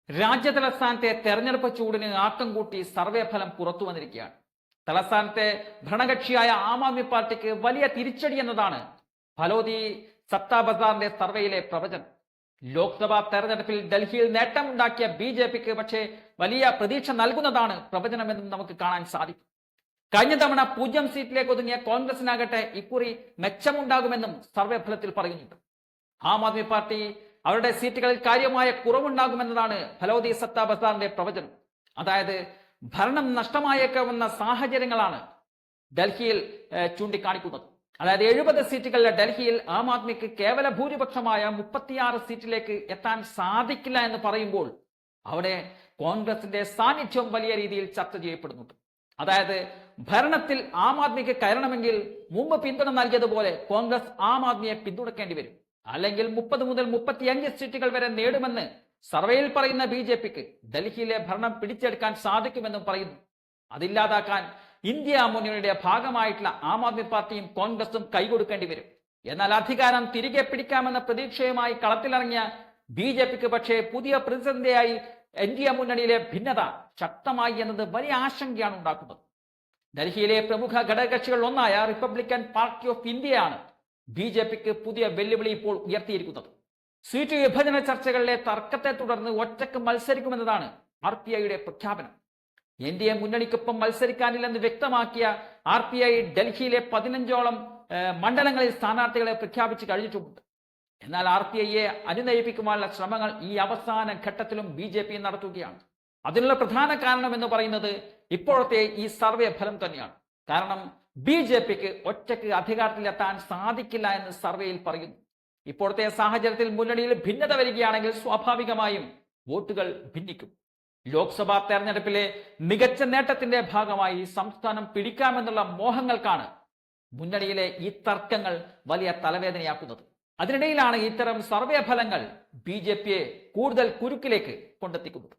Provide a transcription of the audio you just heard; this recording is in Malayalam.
രാജ്യതലസ്ഥാനത്തെ തെരഞ്ഞെടുപ്പ് ചൂടിന് ആക്കം കൂട്ടി സർവേ ഫലം പുറത്തു വന്നിരിക്കുകയാണ്. തലസ്ഥാനത്തെ ഭരണകക്ഷിയായ ആം ആദ്മി പാർട്ടിക്ക് വലിയ തിരിച്ചടി എന്നതാണ് ഫലോദി സത്താ ബസാറിന്റെ സർവേയിലെ പ്രവചനം. ലോക്സഭാ തെരഞ്ഞെടുപ്പിൽ ഡൽഹിയിൽ നേട്ടമുണ്ടാക്കിയ BJPക്ക് പക്ഷേ വലിയ പ്രതീക്ഷ നൽകുന്നതാണ് പ്രവചനമെന്നും നമുക്ക് കാണാൻ സാധിക്കും. കഴിഞ്ഞ തവണ 0 സീറ്റിലേക്ക് ഒതുങ്ങിയ കോൺഗ്രസിനാകട്ടെ ഇക്കുറി മെച്ചമുണ്ടാകുമെന്നും സർവേ ഫലത്തിൽ പറയുന്നുണ്ട്. ആം ആദ്മി പാർട്ടി അവരുടെ സീറ്റുകളിൽ കാര്യമായ കുറവുണ്ടാകുമെന്നതാണ് ഫലോദി സത്താ ബസാറിന്റെ പ്രവചനം. അതായത് ഭരണം നഷ്ടമായേക്കാവുന്ന സാഹചര്യങ്ങളാണ് ഡൽഹിയിൽ ചൂണ്ടിക്കാണിക്കുന്നത്. അതായത് 70 സീറ്റുകളിലെ ഡൽഹിയിൽ ആം ആദ്മിക്ക് കേവല ഭൂരിപക്ഷമായ 36 സീറ്റിലേക്ക് എത്താൻ സാധിക്കില്ല എന്ന് പറയുമ്പോൾ അവിടെ കോൺഗ്രസിന്റെ സാന്നിധ്യം വലിയ രീതിയിൽ ചർച്ച ചെയ്യപ്പെടുന്നുണ്ട്. അതായത് ഭരണത്തിൽ ആം ആദ്മിക്ക് കയറണമെങ്കിൽ മുമ്പ് പിന്തുണ നൽകിയതുപോലെ കോൺഗ്രസ് ആം ആദ്മിയെ പിന്തുണക്കേണ്ടി വരും. അല്ലെങ്കിൽ 30 മുതൽ 35 സീറ്റുകൾ വരെ നേടുമെന്ന് സർവേയിൽ പറയുന്ന BJPക്ക് ഡൽഹിയിലെ ഭരണം പിടിച്ചെടുക്കാൻ സാധിക്കുമെന്നും പറയുന്നു. അതില്ലാതാക്കാൻ ഇന്ത്യ മുന്നണിയുടെ ഭാഗമായിട്ടുള്ള ആം ആദ്മി പാർട്ടിയും കോൺഗ്രസും കൈകൊടുക്കേണ്ടി വരും. എന്നാൽ അധികാരം തിരികെ പിടിക്കാമെന്ന പ്രതീക്ഷയുമായി കളത്തിലിറങ്ങിയ BJPക്ക് പക്ഷേ പുതിയ പ്രതിസന്ധിയായി ഇന്ത്യ മുന്നണിയിലെ ഭിന്നത ശക്തമായി എന്നത് വലിയ ആശങ്കയാണ് ഉണ്ടാക്കുന്നത്. ഡൽഹിയിലെ പ്രമുഖ ഘടകകക്ഷികൾ ഒന്നായ റിപ്പബ്ലിക്കൻ പാർട്ടി ഓഫ് ഇന്ത്യയാണ് BJPക്ക് പുതിയ വെല്ലുവിളി ഇപ്പോൾ ഉയർത്തിയിരിക്കുന്നത്. സീറ്റ് വിഭജന ചർച്ചകളിലെ തർക്കത്തെ തുടർന്ന് ഒറ്റക്ക് മത്സരിക്കുമെന്നതാണ് RPIയുടെ പ്രഖ്യാപനം. NDA മുന്നണിക്കൊപ്പം മത്സരിക്കാനില്ലെന്ന് വ്യക്തമാക്കിയ RPI ഡൽഹിയിലെ 15ഓളം മണ്ഡലങ്ങളിൽ സ്ഥാനാർത്ഥികളെ പ്രഖ്യാപിച്ചു കഴിഞ്ഞിട്ടുമുണ്ട്. എന്നാൽ RPIയെ അനുനയിപ്പിക്കുവാനുള്ള ശ്രമങ്ങൾ ഈ അവസാന ഘട്ടത്തിലും BJP നടത്തുകയാണ്. അതിനുള്ള പ്രധാന കാരണം എന്ന് പറയുന്നത് ഇപ്പോഴത്തെ ഈ സർവേ ഫലം തന്നെയാണ്. കാരണം BJPക്ക് ഒറ്റയ്ക്ക് അധികാരത്തിലെത്താൻ സാധിക്കില്ല എന്ന് സർവേയിൽ പറയുന്നു. ഇപ്പോഴത്തെ സാഹചര്യത്തിൽ മുന്നണിയിൽ ഭിന്നത വരികയാണെങ്കിൽ സ്വാഭാവികമായും വോട്ടുകൾ ഭിന്നിക്കും. ലോക്സഭാ തെരഞ്ഞെടുപ്പിലെ മികച്ച നേട്ടത്തിന്റെ ഭാഗമായി സംസ്ഥാനം പിടിക്കാമെന്നുള്ള മോഹങ്ങൾക്കാണ് മുന്നണിയിലെ ഈ തർക്കങ്ങൾ വലിയ തലവേദനയാക്കുന്നത്. അതിനിടയിലാണ് ഇത്തരം സർവേ ഫലങ്ങൾ BJPയെ കൂടുതൽ കുരുക്കിലേക്ക് കൊണ്ടെത്തിക്കുന്നത്.